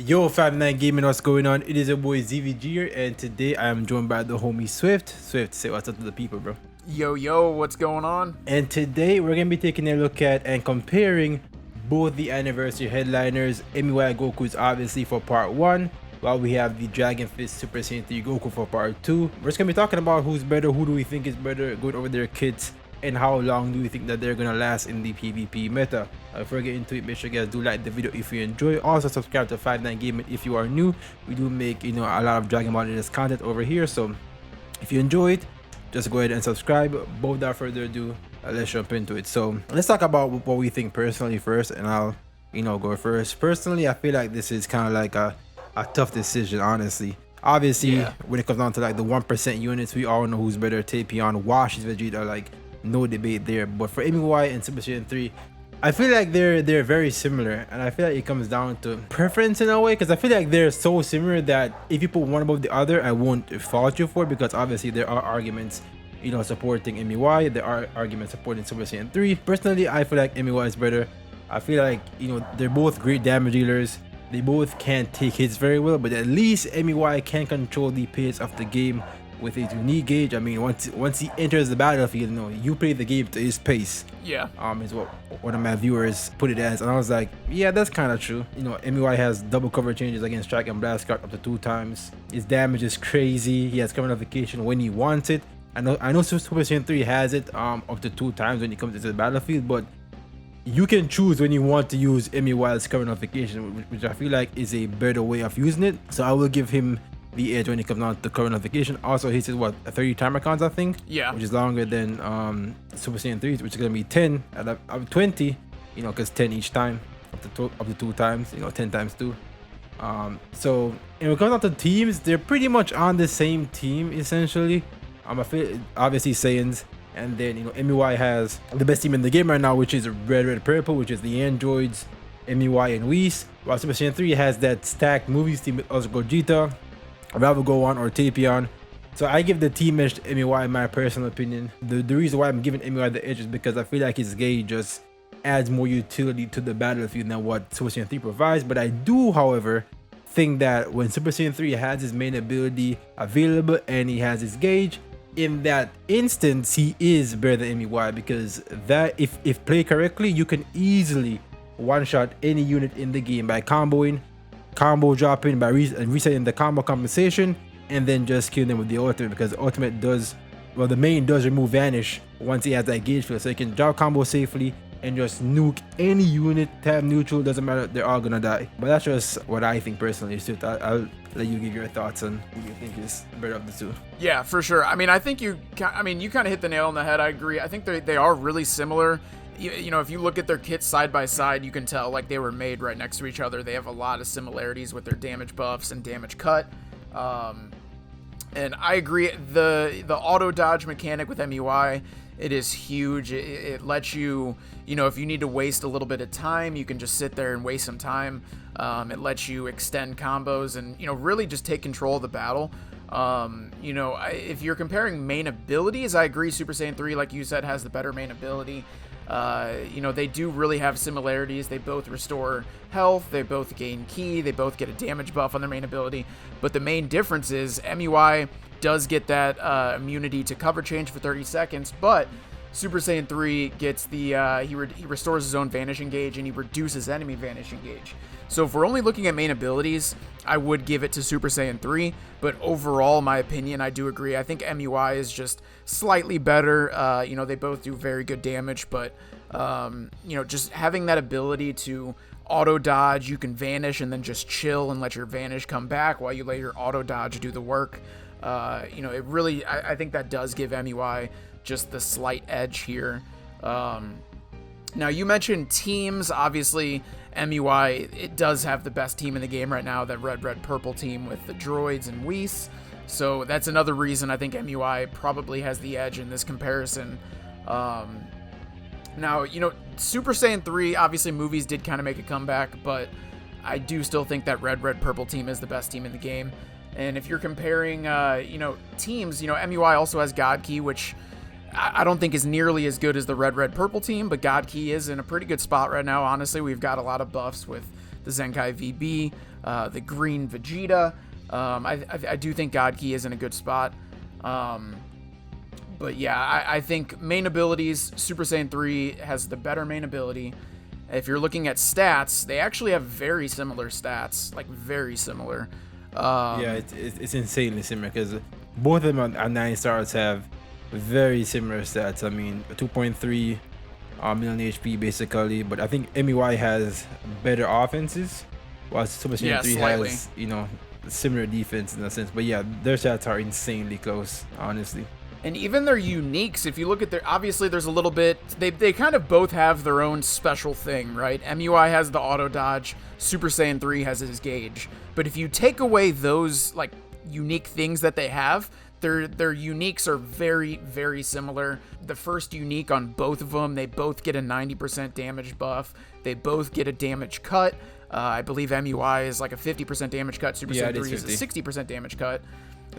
Yo, Fab Nine Gaming, what's going on? It is your boy ZVG here, and today I am joined by the homie Swift. Swift, say what's up to the people, bro. Yo, what's going on? And today we're gonna be taking a look at and comparing both the anniversary headliners. MUI Goku is obviously for part 1, while we have the Dragon Fist Super Saiyan 3 Goku for part 2. We're just gonna be talking about who's better, who do we think is better, going over their kits, and how long do we think that they're gonna last in the PvP meta. Before we get into it, make sure you guys do like the video if you enjoy. Also subscribe to 59 Gaming if you are new. We do make a lot of Dragon Ball Legends content over here, so if you enjoy it, just go ahead and subscribe. But without further ado, let's jump into it. So let's talk about what we think personally first, and I'll go first. Personally, I feel like this is kind of like a tough decision, honestly. Obviously, when it comes down to like the 1% units, we all know who's better. Tapion, Washi's Vegeta, like no debate there. But for MUI and Super Saiyan 3, I feel like they're very similar, and I feel like it comes down to preference in a way, because I feel like they're so similar that if you put one above the other, I won't fault you for it, because obviously there are arguments supporting MUI, there are arguments supporting Super Saiyan 3. Personally, I feel like MUI is better. I feel like they're both great damage dealers. They both can't take hits very well, but at least MUI can control the pace of the game with his unique gauge. I mean, once he enters the battlefield, you play the game to his pace. Yeah. Is what one of my viewers put it as, and I was like, yeah, that's kind of true. MUI has double cover changes against Strike and Blast Card up to 2 times. His damage is crazy. He has cover notification when he wants it. I know Super Saiyan 3 has it up to 2 times when he comes into the battlefield, but you can choose when you want to use MUI's cover notification, which I feel like is a better way of using it. So I will give him the edge when it comes down to cover notification. Also, he says what, 30 timer counts, I think. Yeah. Which is longer than Super Saiyan 3, which is gonna be 10 out of 20. Because 10 each time, up to 2 times. 10 times 2. So when it comes down to teams, they're pretty much on the same team essentially. I feel obviously Saiyans, and then MUI has the best team in the game right now, which is red purple, which is the androids, MUI and Whis, while Super Saiyan 3 has that stacked movies team with us Gogeta, Gohan, or Tapion. So I give the team edge to MUI in my personal opinion. The reason why I'm giving MUI the edge is because I feel like his gauge just adds more utility to the battlefield than what Super Saiyan 3 provides. But I do, however, think that when Super Saiyan 3 has his main ability available and he has his gauge, in that instance he is better than MUI, because that if played correctly, you can easily one-shot any unit in the game by combo dropping, by resetting the combo compensation, and then just kill them with the ultimate, because the ultimate does, well, the main does remove vanish once he has that gauge field, so he can drop combo safely and just nuke any unit, tab neutral, doesn't matter, they're all gonna die. But that's just what I think personally. So I'll let you give your thoughts on who you think is better of the two. Yeah, for sure. I mean, I think you kind of hit the nail on the head. I agree. I think they are really similar. If you look at their kits side by side, you can tell like they were made right next to each other. They have a lot of similarities with their damage buffs and damage cut. And I agree, the auto dodge mechanic with MUI, it is huge. It lets you, if you need to waste a little bit of time, you can just sit there and waste some time. It lets you extend combos and, really just take control of the battle. If you're comparing main abilities, I agree Super Saiyan 3, like you said, has the better main ability. They do really have similarities. They both restore health, they both gain ki, they both get a damage buff on their main ability. But the main difference is MUI does get that immunity to cover change for 30 seconds, but Super Saiyan 3 gets the he restores his own vanishing gauge, and he reduces enemy vanishing gauge. So if we're only looking at main abilities, I would give it to Super Saiyan 3, but overall, my opinion, I do agree. I think MUI is just slightly better. They both do very good damage, but just having that ability to auto dodge, you can vanish and then just chill and let your vanish come back while you let your auto dodge do the work. It really, I think that does give MUI just the slight edge here. Now, you mentioned teams. Obviously, MUI, it does have the best team in the game right now, that red-purple team with the droids and Whis. So that's another reason I think MUI probably has the edge in this comparison. Now, Super Saiyan 3, obviously movies did kind of make a comeback, but I do still think that red-purple team is the best team in the game. And if you're comparing, teams, MUI also has God Ki, which I don't think is nearly as good as the red-purple team, but God Ki is in a pretty good spot right now. Honestly, we've got a lot of buffs with the Zenkai VB, the green Vegeta. I do think God Ki is in a good spot. But yeah, I think main abilities, Super Saiyan 3 has the better main ability. If you're looking at stats, they actually have very similar stats, like very similar. Yeah, it's insanely similar because both of them on 9 stars have very similar stats. I mean, 2.3 million HP basically, but I think MUI has better offenses, while Super Saiyan 3 slightly. has, you know, similar defense in a sense. But yeah, their stats are insanely close, honestly. And even their uniques, if you look at their, obviously there's a little bit, they kind of both have their own special thing, right? MUI has the auto dodge, Super Saiyan 3 has his gauge. But if you take away those like unique things that they have, their uniques are very, very similar. The first unique on both of them, they both get a 90% damage buff. They both get a damage cut. I believe MUI is like a 50% damage cut. Super Saiyan 3 is a 60% damage cut.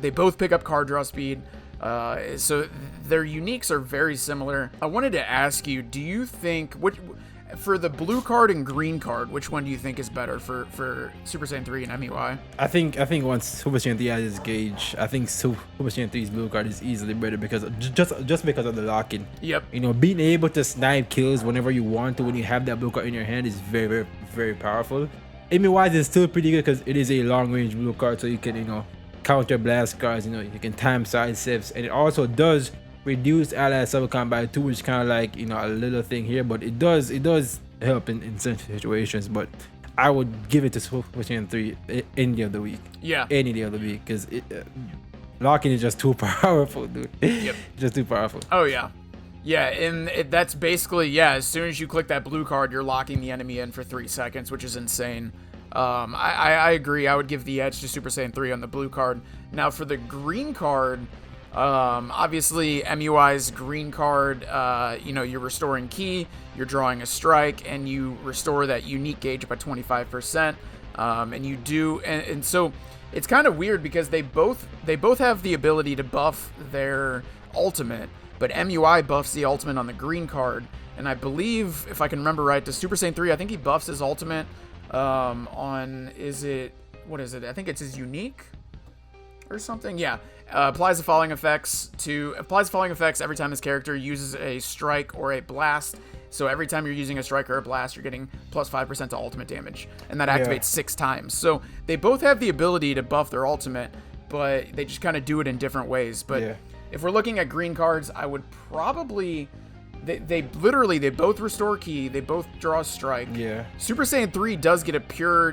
They both pick up card draw speed. So their uniques are very similar. I wanted to ask you, do you think, for the blue card and green card, which one do you think is better for Super Saiyan 3 and MUI? I think once Super Saiyan 3 has his gauge, I think Super Saiyan 3's blue card is easily better because just because of the lock-in. Yep. You know, being able to snipe kills whenever you want to when you have that blue card in your hand is very, very, very powerful. MUI is still pretty good because it is a long-range blue card, so you can, you know, counter blast cards, you know, you can time side steps, and it also does reduce ally sub combat 2, which is kind of like, you know, a little thing here, but it does help in certain situations. But I would give it to Super Saiyan 3 any day of the week. Yeah, any day of the week, because locking is just too powerful, dude. Yep. Just too powerful. Oh yeah. Yeah, and that's basically, yeah, as soon as you click that blue card, you're locking the enemy in for 3 seconds, which is insane. I agree. I would give the edge to Super Saiyan 3 on the blue card. Now for the green card, obviously MUI's green card, you know, you're restoring ki, you're drawing a strike, and you restore that unique gauge by 25%. And you do, and so it's kind of weird because they both have the ability to buff their ultimate, but MUI buffs the ultimate on the green card. And I believe, if I can remember right, to Super Saiyan 3, I think he buffs his ultimate on, what is it? I think it's his unique or something. Yeah. Applies the following effects every time this character uses a strike or a blast. So every time you're using a strike or a blast, you're getting plus 5% to ultimate damage, and that activates 6 times. So they both have the ability to buff their ultimate, but they just kind of do it in different ways. But if we're looking at green cards, I would probably, they both restore ki, they both draw a strike. Yeah. Super Saiyan 3 does get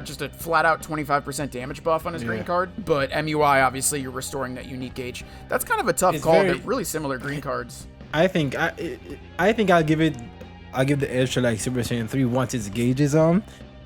just a flat out 25% damage buff on his green card, but MUI, obviously you're restoring that unique gauge. That's kind of a tough call. They're really similar green cards. I think I'll give the edge to like Super Saiyan 3 once his gauge is on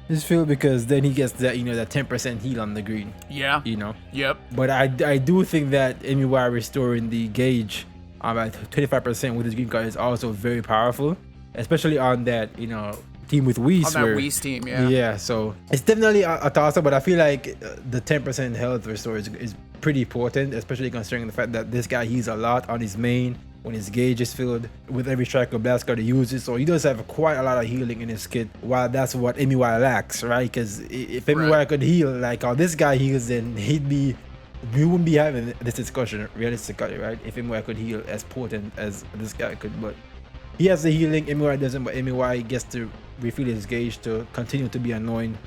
his field, because then he gets that, you know, that 10% heal on the green. Yeah. You know. Yep. But I do think that MUI restoring the gauge at 25% with his green card is also very powerful, especially on that, you know, team with Whis. On that Whis team, yeah. Yeah, so it's definitely a toss-up, but I feel like the 10% health restore is pretty potent, especially considering the fact that this guy heals a lot on his main when his gauge is filled with every strike or blast card he uses. So he does have quite a lot of healing in his kit, while that's what MUI lacks, right? Because if MUI could heal like how this guy heals, then we wouldn't be having this discussion realistically, right? If MUI could heal as potent as this guy could. But he has the healing, MUI doesn't, but MUI gets to refill his gauge to continue to be annoying.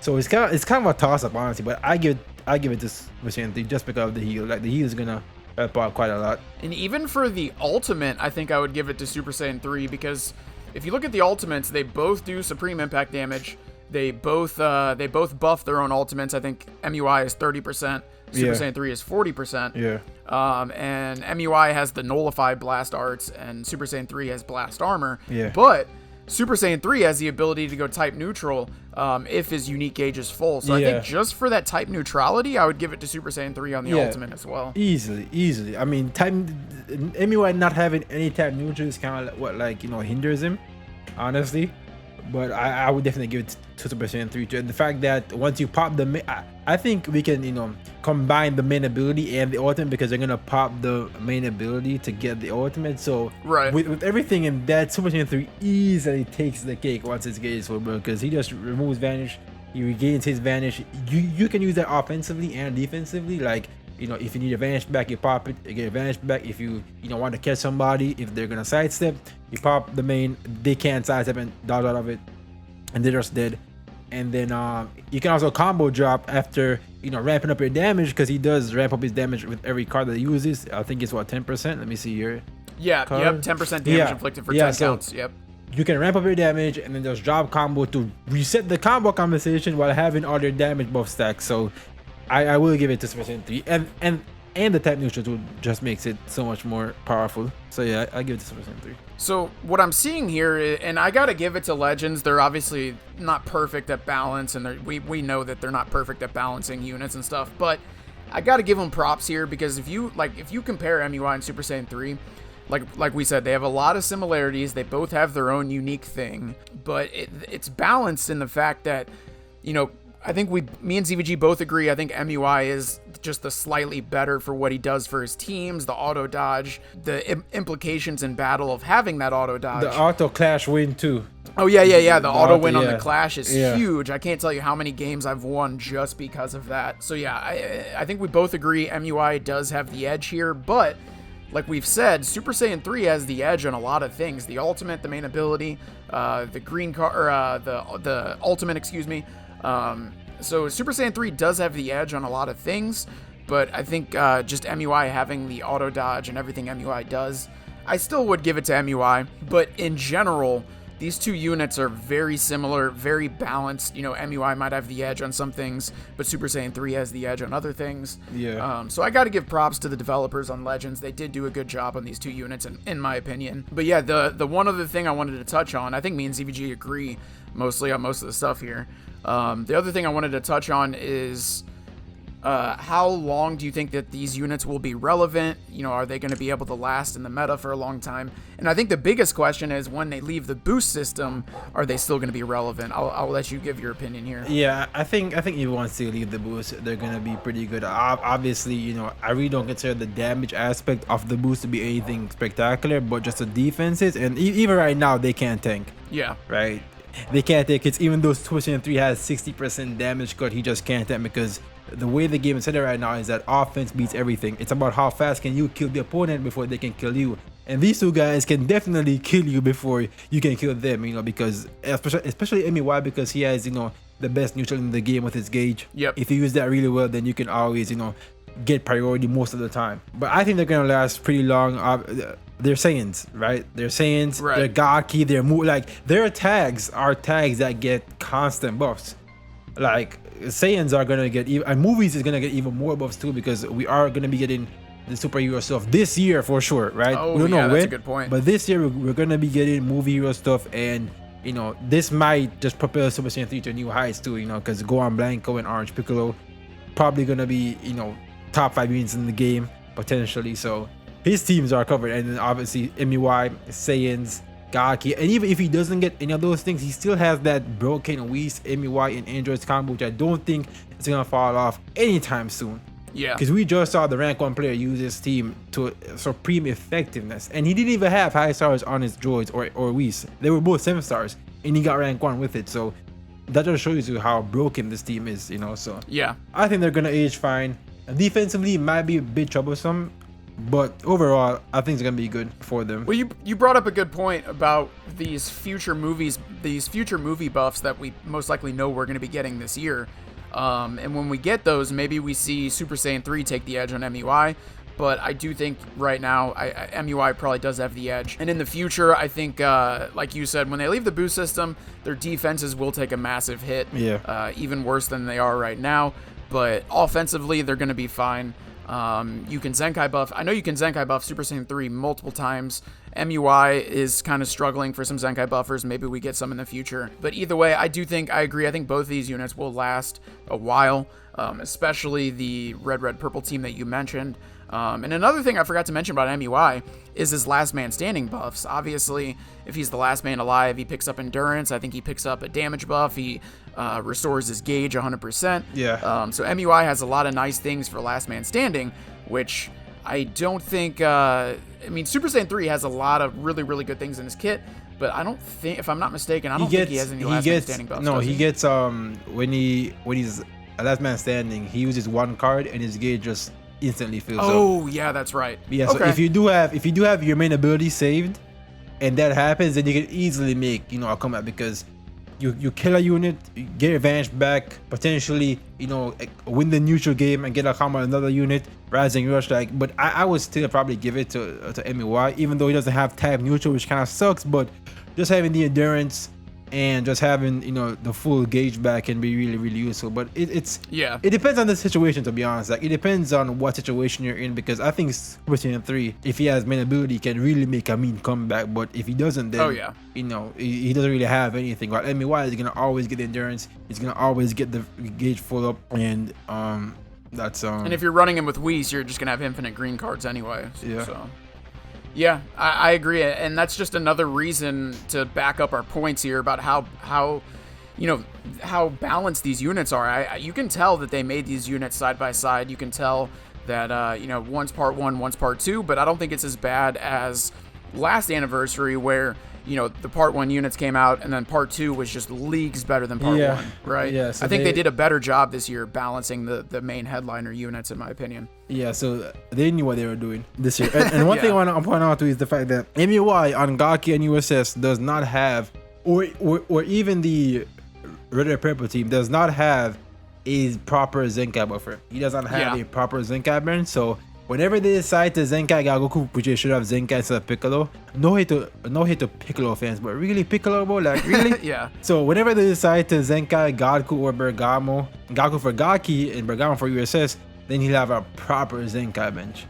So it's kind of a toss-up, honestly, but I give it to Super Saiyan 3 just because of the heal. Like, the heal is gonna help out quite a lot. And even for the ultimate, I think I would give it to Super Saiyan 3, because if you look at the ultimates, they both do supreme impact damage. They both buff their own ultimates. I think MUI is 30%. Super Saiyan 3 is 40%. Yeah. And MUI has the Nullify Blast Arts, and Super Saiyan 3 has Blast Armor. Yeah. But Super Saiyan 3 has the ability to go type neutral if his unique gauge is full. So I think just for that type neutrality, I would give it to Super Saiyan 3 on the ultimate as well. Easily. I mean, MUI not having any type neutral is kind of what hinders him, honestly. But I would definitely give it to Super Saiyan 3 too. And the fact that once you pop I think we can, combine the main ability and the ultimate, because they're gonna pop the main ability to get the ultimate. So with everything in that, Super Saiyan 3 easily takes the cake once his gauge is full, bro, because he just removes Vanish, he regains his vanish. You can use that offensively and defensively. Like, you know, if you need a vanish back, you pop it, you get a vanish back. If you want to catch somebody, if they're gonna sidestep, you pop the main, they can't sidestep and dodge out of it, and they're just dead. And then you can also combo drop after, you know, ramping up your damage, because he does ramp up his damage with every card that he uses. I think it's what, 10%. Let me see here. Yeah, card. yep, 10% damage inflicted for 10 counts. Yep. You can ramp up your damage and then just drop combo to reset the combo compensation while having all your damage buff stacks. So I will give it to Super Saiyan 3, and the type neutral tool just makes it so much more powerful. So yeah, I give it to Super Saiyan 3. So what I'm seeing here, and I gotta give it to Legends, they're obviously not perfect at balance, and we know that they're not perfect at balancing units and stuff, but I gotta give them props here, because if you compare MUI and Super Saiyan 3, like we said, they have a lot of similarities. They both have their own unique thing, but it's balanced in the fact that, you know, I think me and ZVG both agree. I think MUI is just the slightly better for what he does for his teams, the auto dodge, the implications in battle of having that auto dodge. The auto clash win too. Oh yeah. The auto win on the clash is Yeah. huge. I can't tell you how many games I've won just because of that. So yeah, I think we both agree MUI does have the edge here, but like we've said, Super Saiyan 3 has the edge on a lot of things. The ultimate, the main ability, the green card, or the ultimate, excuse me. So Super Saiyan 3 does have the edge on a lot of things, but I think just MUI having the auto dodge and everything MUI does, I still would give it to MUI. But in general, these two units are very similar, very balanced. You know, MUI might have the edge on some things, but Super Saiyan 3 has the edge on other things. Yeah. So I got to give props to the developers on Legends. They did do a good job on these two units, in my opinion. But yeah, the one other thing I wanted to touch on, I think me and ZVG agree mostly on most of the stuff here. The other thing I wanted to touch on is how long do you think that these units will be relevant? You know, are they going to be able to last in the meta for a long time? And I think the biggest question is, when they leave the boost system, are they still going to be relevant? I'll let you give your opinion here. Yeah, I think even once they leave the boost, they're gonna be pretty good. Obviously, you know, I really don't consider the damage aspect of the boost to be anything spectacular, but just the defenses, and even right now they can't tank. Yeah. Right. They can't take it, even though Super Saiyan 3 has 60% damage cut, he just can't tank, because the way the game is set right now is that offense beats everything. It's about how fast can you kill the opponent before they can kill you. And these two guys can definitely kill you before you can kill them, you know, because especially MUI, because he has, you know, the best neutral in the game with his gauge. Yep. If you use that really well, then you can always, you know, get priority most of the time. But I think they're gonna last pretty long. They're Saiyans, right? They're Saiyans. Right. They're God Key. They're their tags are tags that get constant buffs. Like Saiyans are gonna get and movies is gonna get even more buffs too, because we are gonna be getting the superhero stuff this year for sure, right? Oh, we don't know yeah, when, that's a good point. But this year we're gonna be getting movie hero stuff, and you know, this might just propel Super Saiyan 3 to new heights too, you know, because Gohan Blanco and Orange Piccolo probably gonna be, you know, top 5 units in the game potentially. So his teams are covered, and then obviously MUI, Saiyans, Gaki, and even if he doesn't get any of those things, he still has that broken Whis, MUI, and Androids combo, which I don't think is gonna fall off anytime soon. Yeah. Because we just saw the rank 1 player use his team to supreme effectiveness, and he didn't even have high stars on his droids or Whis. They were both 7 stars, and he got rank 1 with it. So that just shows you how broken this team is, you know. So Yeah. I think they're gonna age fine. Defensively, it might be a bit troublesome, but overall, I think it's gonna be good for them. Well, you brought up a good point about these future movie buffs that we most likely know we're going to be getting this year. And when we get those, maybe we see Super Saiyan 3 take the edge on MUI. But I do think right now, MUI probably does have the edge. And in the future, I think, like you said, when they leave the boost system, their defenses will take a massive hit. Yeah. Even worse than they are right now. But offensively, they're going to be fine. You can Zenkai buff. I know you can Zenkai buff Super Saiyan 3 multiple times. MUI is kind of struggling for some Zenkai buffers. Maybe we get some in the future. But either way, I agree. I think both of these units will last a while, especially the red, purple team that you mentioned. And another thing I forgot to mention about MUI is his last man standing buffs. Obviously, if he's the last man alive, he picks up endurance. I think he picks up a damage buff. He restores his gauge 100%. Yeah. So MUI has a lot of nice things for last man standing, which I don't think... I mean, Super Saiyan 3 has a lot of really, really good things in his kit, but I don't think, if I'm not mistaken, I don't think he has any last man standing buffs. No, he gets when he's a last man standing, he uses one card and his gauge just instantly fills up. Oh yeah, that's right. But yeah, so if you do have your main ability saved, and that happens, then you can easily make a comeback, because you kill a unit, you get advantage back, potentially win the neutral game and get a combo on another unit, rising rush. But I would still probably give it to MUI, even though he doesn't have type neutral, which kind of sucks. But just having the endurance and just having the full gauge back can be really, really useful. But it depends on the situation, to be honest. Like, it depends on what situation you're in, because I think Super Saiyan 3, if he has main ability, can really make a mean comeback. But if he doesn't, then he doesn't really have anything. While MUI is gonna always get the endurance, he's gonna always get the gauge full up, and that's and if you're running him with Whis, you're just gonna have infinite green cards anyway. Yeah. So. Yeah, I agree, and that's just another reason to back up our points here about how balanced these units are. You can tell that they made these units side by side. You can tell that one's part 1, one's part 2, but I don't think it's as bad as last anniversary, where the part 1 units came out and then part 2 was just leagues better than part 1, right? Yeah, so I think they did a better job this year balancing the main headliner units, in my opinion. Yeah, so they knew what they were doing this year. And one thing I want to point out too is the fact that MUI on Gaki and USS does not have, or even the Red or Purple team does not have a proper Zenkai buffer. He does not have a proper Zenkai burn, so whenever they decide to Zenkai Goku, which they should have Zenkai instead of Piccolo, no hate to Piccolo fans, but really Piccolo, bro? Like, really? Yeah. So whenever they decide to Zenkai Goku or Bergamo, Goku for Gaki and Bergamo for USS, then he'll have a proper Zenkai bench.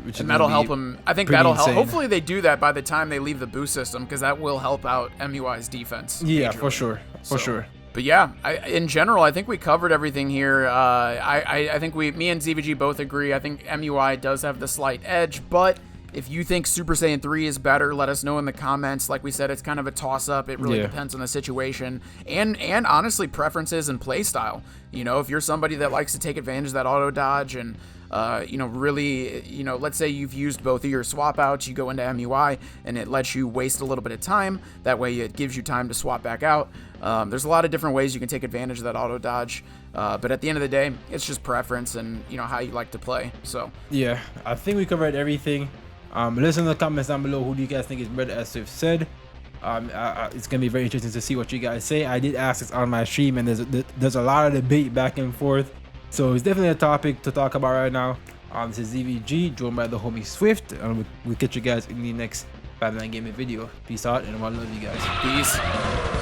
Which and that'll help him. I think that'll help. Hopefully they do that by the time they leave the boost system, because that will help out MUI's defense. Yeah, majorly. for sure. For sure. But yeah, in general, I think we covered everything here. I think me and ZVG both agree. I think MUI does have the slight edge, but if you think Super Saiyan 3 is better, let us know in the comments. Like we said, it's kind of a toss-up. It really depends on the situation and honestly preferences and playstyle. If you're somebody that likes to take advantage of that auto dodge and really, let's say you've used both of your swap outs, you go into MUI and it lets you waste a little bit of time. That way it gives you time to swap back out. There's a lot of different ways you can take advantage of that auto dodge. But at the end of the day, it's just preference and, how you like to play. So, yeah, I think we covered everything. Listen in the comments down below. Who do you guys think is better, as Swift said? It's gonna be very interesting to see what you guys say. I did ask this on my stream, and there's a lot of debate back and forth. So it's definitely a topic to talk about right now. This is ZVG, joined by the homie Swift, and we'll catch you guys in the next 5-9 gaming video. Peace out, and I love you guys. Peace.